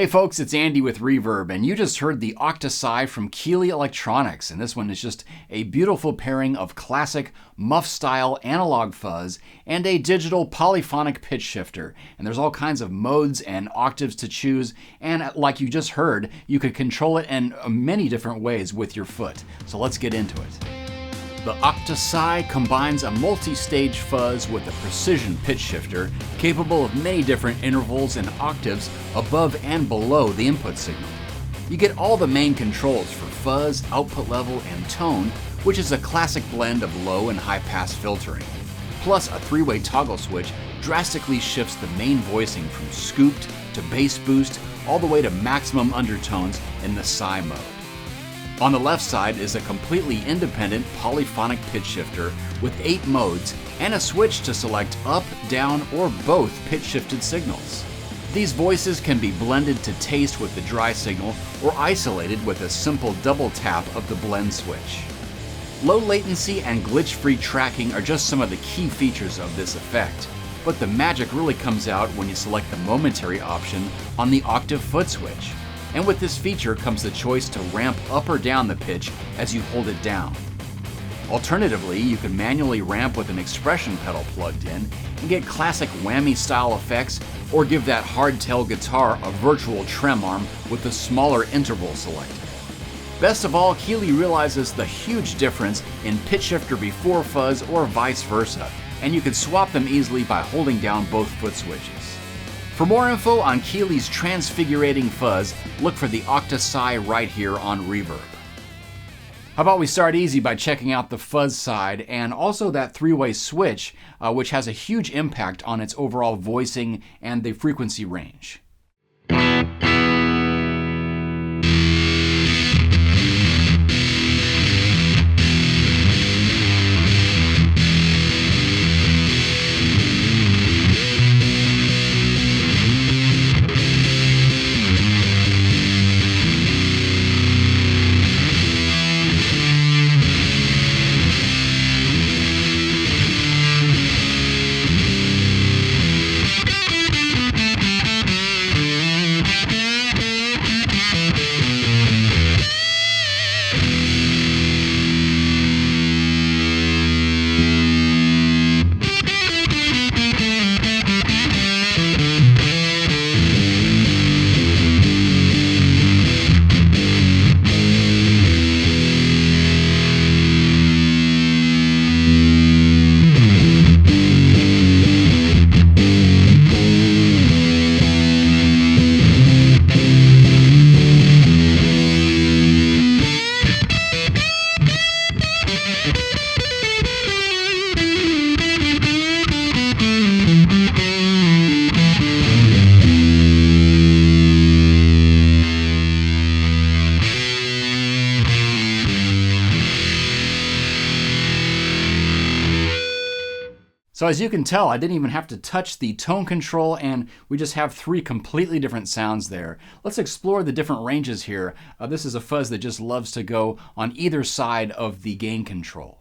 Hey folks, it's Andy with Reverb, and you just heard the Octa Psi from Keeley Electronics, and this one is just a beautiful pairing of classic muff-style analog fuzz and a digital polyphonic pitch shifter. And there's all kinds of modes and octaves to choose, and like you just heard, you could control it in many different ways with your foot. So let's get into it. The Octa Psi combines a multi-stage fuzz with a precision pitch shifter capable of many different intervals and octaves above and below the input signal. You get all the main controls for fuzz, output level, and tone, which is a classic blend of low and high pass filtering. Plus, a three-way toggle switch drastically shifts the main voicing from scooped to bass boost all the way to maximum undertones in the Psi mode. On the left side is a completely independent polyphonic pitch shifter with 8 modes and a switch to select up, down, or both pitch shifted signals. These voices can be blended to taste with the dry signal or isolated with a simple double tap of the blend switch. Low latency and glitch-free tracking are just some of the key features of this effect, but the magic really comes out when you select the Momentary option on the octave foot switch. And with this feature comes the choice to ramp up or down the pitch as you hold it down. Alternatively, you can manually ramp with an expression pedal plugged in and get classic whammy style effects, or give that hardtail guitar a virtual trem arm with a smaller interval selected. Best of all, Keeley realizes the huge difference in pitch shifter before fuzz or vice versa, and you can swap them easily by holding down both foot switches. For more info on Keeley's transfigurating fuzz, look for the Octa Psi right here on Reverb. How about we start easy by checking out the fuzz side and also that three-way switch, which has a huge impact on its overall voicing and the frequency range. So as you can tell, I didn't even have to touch the tone control, and we just have 3 completely different sounds there. Let's explore the different ranges here. This is a fuzz that just loves to go on either side of the gain control.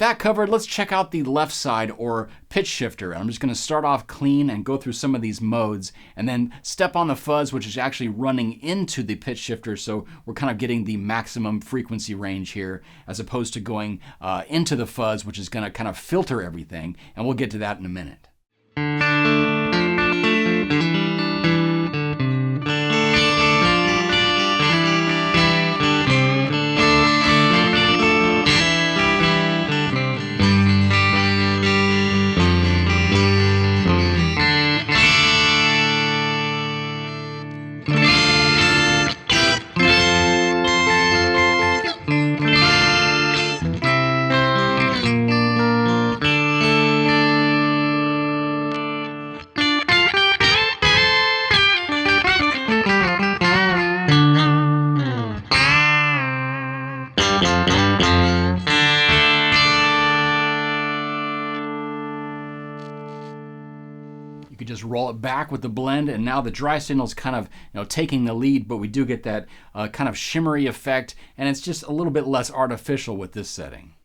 that covered, let's check out the left side, or pitch shifter. I'm just going to start off clean and go through some of these modes, and then step on the fuzz, which is actually running into the pitch shifter, so we're kind of getting the maximum frequency range here, as opposed to going into the fuzz, which is going to kind of filter everything, and we'll get to that in a minute. You could just roll it back with the blend, and now the dry signal is kind of taking the lead, but we do get that kind of shimmery effect, and it's just a little bit less artificial with this setting.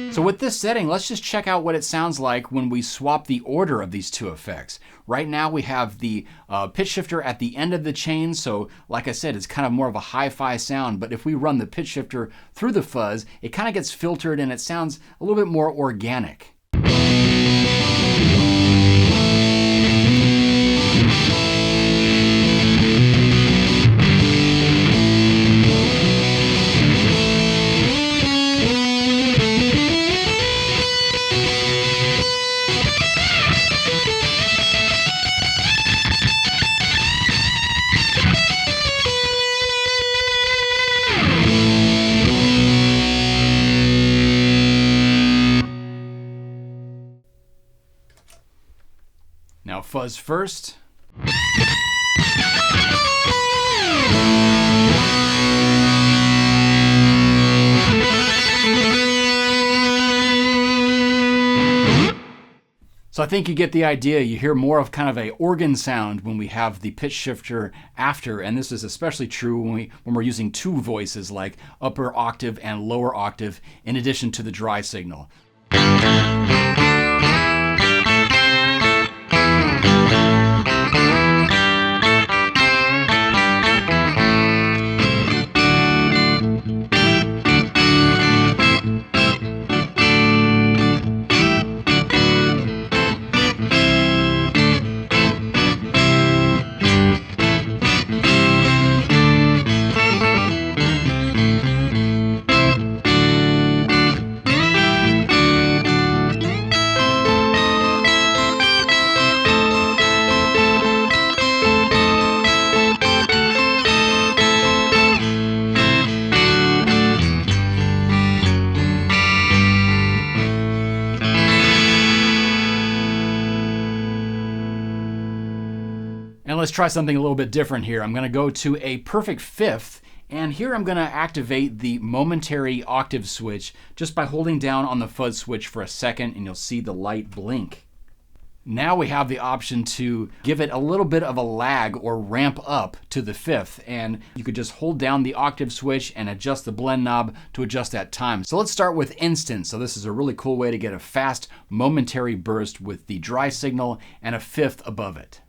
So with this setting, let's just check out what it sounds like when we swap the order of these two effects. Right now we have the pitch shifter at the end of the chain, so like I said, it's kind of more of a hi-fi sound, but if we run the pitch shifter through the fuzz, it kind of gets filtered and it sounds a little bit more organic. Now fuzz first. So I think you get the idea. You hear more of kind of a organ sound when we have the pitch shifter after, and this is especially true when we're using two voices like upper octave and lower octave in addition to the dry signal. And let's try something a little bit different here. I'm going to go to a perfect fifth, and here I'm going to activate the momentary octave switch just by holding down on the fuzz switch for a second, and you'll see the light blink. Now we have the option to give it a little bit of a lag or ramp up to the fifth, and you could just hold down the octave switch and adjust the blend knob to adjust that time. So let's start with instant. So this is a really cool way to get a fast momentary burst with the dry signal and a fifth above it.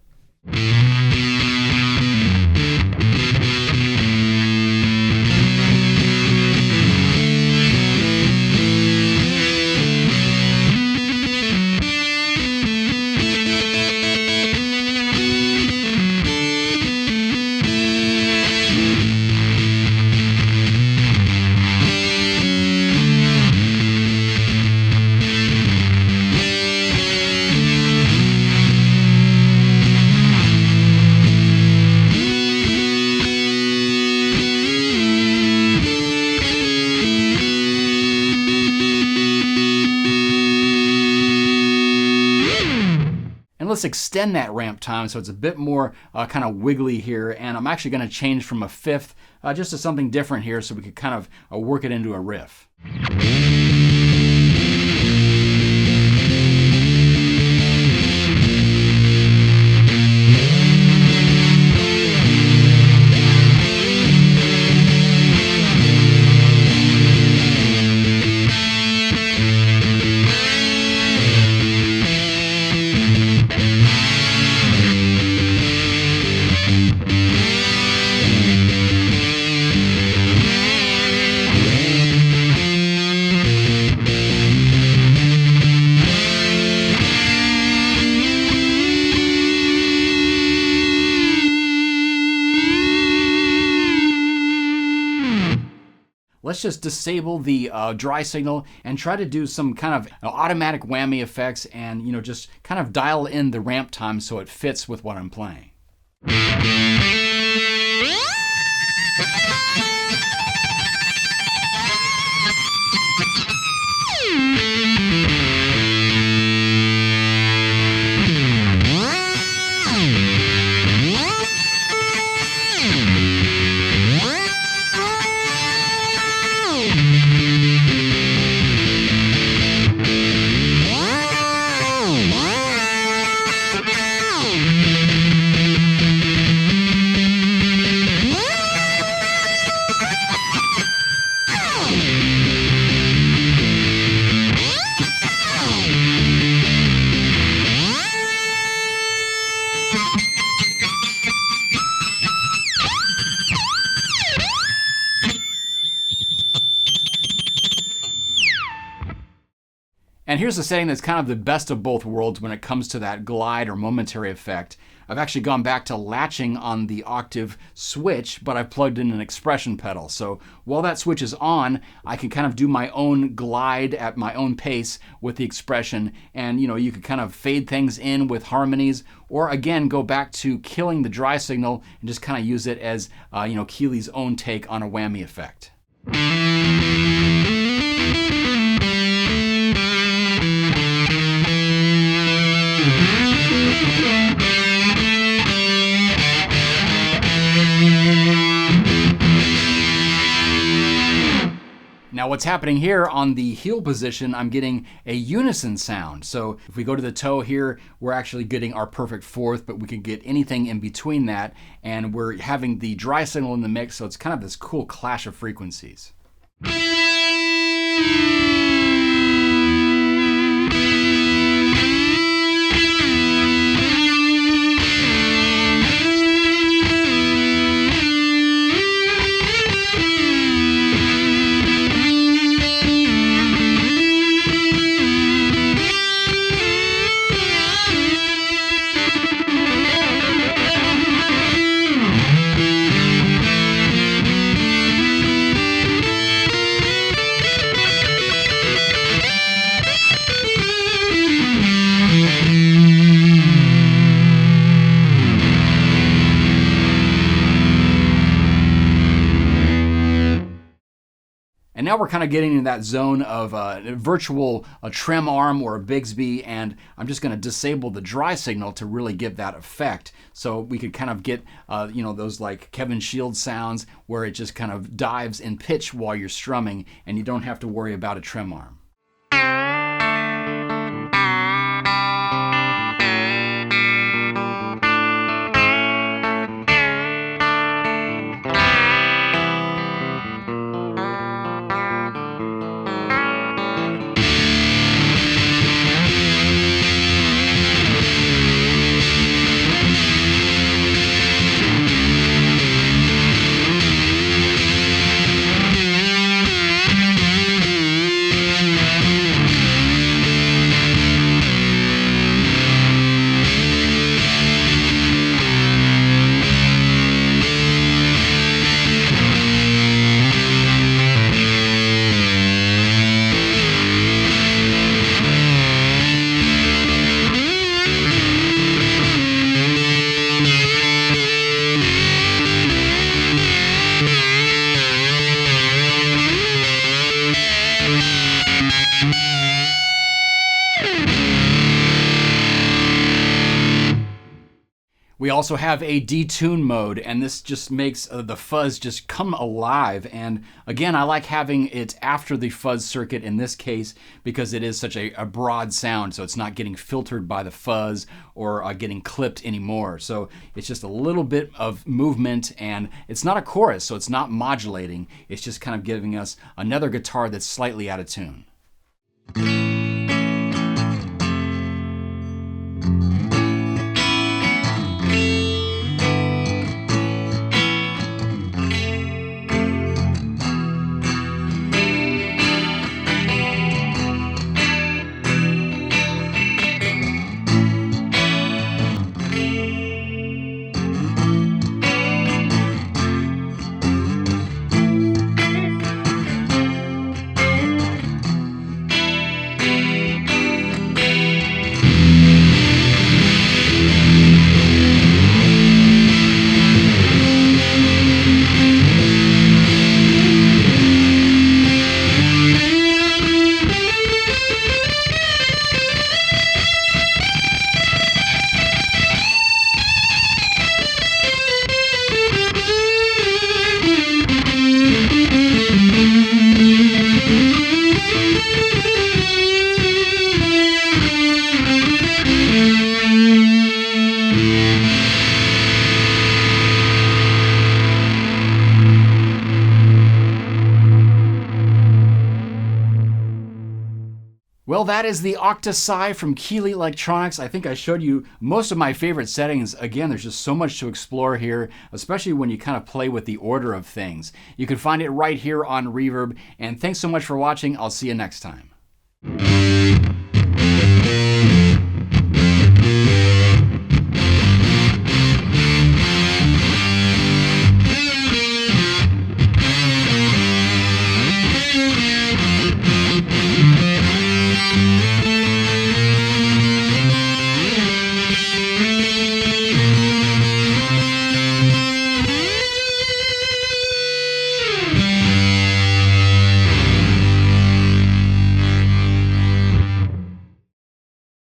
let's extend that ramp time so it's a bit more kind of wiggly here. And I'm actually going to change from a fifth just to something different here so we could kind of work it into a riff. Let's just disable the dry signal and try to do some kind of automatic whammy effects and, just kind of dial in the ramp time so it fits with what I'm playing. And here's a setting that's kind of the best of both worlds when it comes to that glide or momentary effect. I've actually gone back to latching on the octave switch, but I've plugged in an expression pedal. So while that switch is on, I can kind of do my own glide at my own pace with the expression. And you could kind of fade things in with harmonies, or again, go back to killing the dry signal and just kind of use it as, Keeley's own take on a whammy effect. Now what's happening here on the heel position, I'm getting a unison sound. So if we go to the toe here, we're actually getting our perfect fourth, but we could get anything in between that. And we're having the dry signal in the mix, so it's kind of this cool clash of frequencies. And now we're kind of getting into that zone of a virtual trem arm or a Bigsby, and I'm just going to disable the dry signal to really give that effect. So we could kind of get, those like Kevin Shields sounds where it just kind of dives in pitch while you're strumming, and you don't have to worry about a trem arm. We also have a detune mode, and this just makes the fuzz just come alive. And again, I like having it after the fuzz circuit in this case because it is such a broad sound, so it's not getting filtered by the fuzz or getting clipped anymore. So it's just a little bit of movement, and it's not a chorus, so it's not modulating. It's just kind of giving us another guitar that's slightly out of tune. Well, that is the Octa Psi from Keeley Electronics. I think I showed you most of my favorite settings. Again, there's just so much to explore here, especially when you kind of play with the order of things. You can find it right here on Reverb. And thanks so much for watching. I'll see you next time.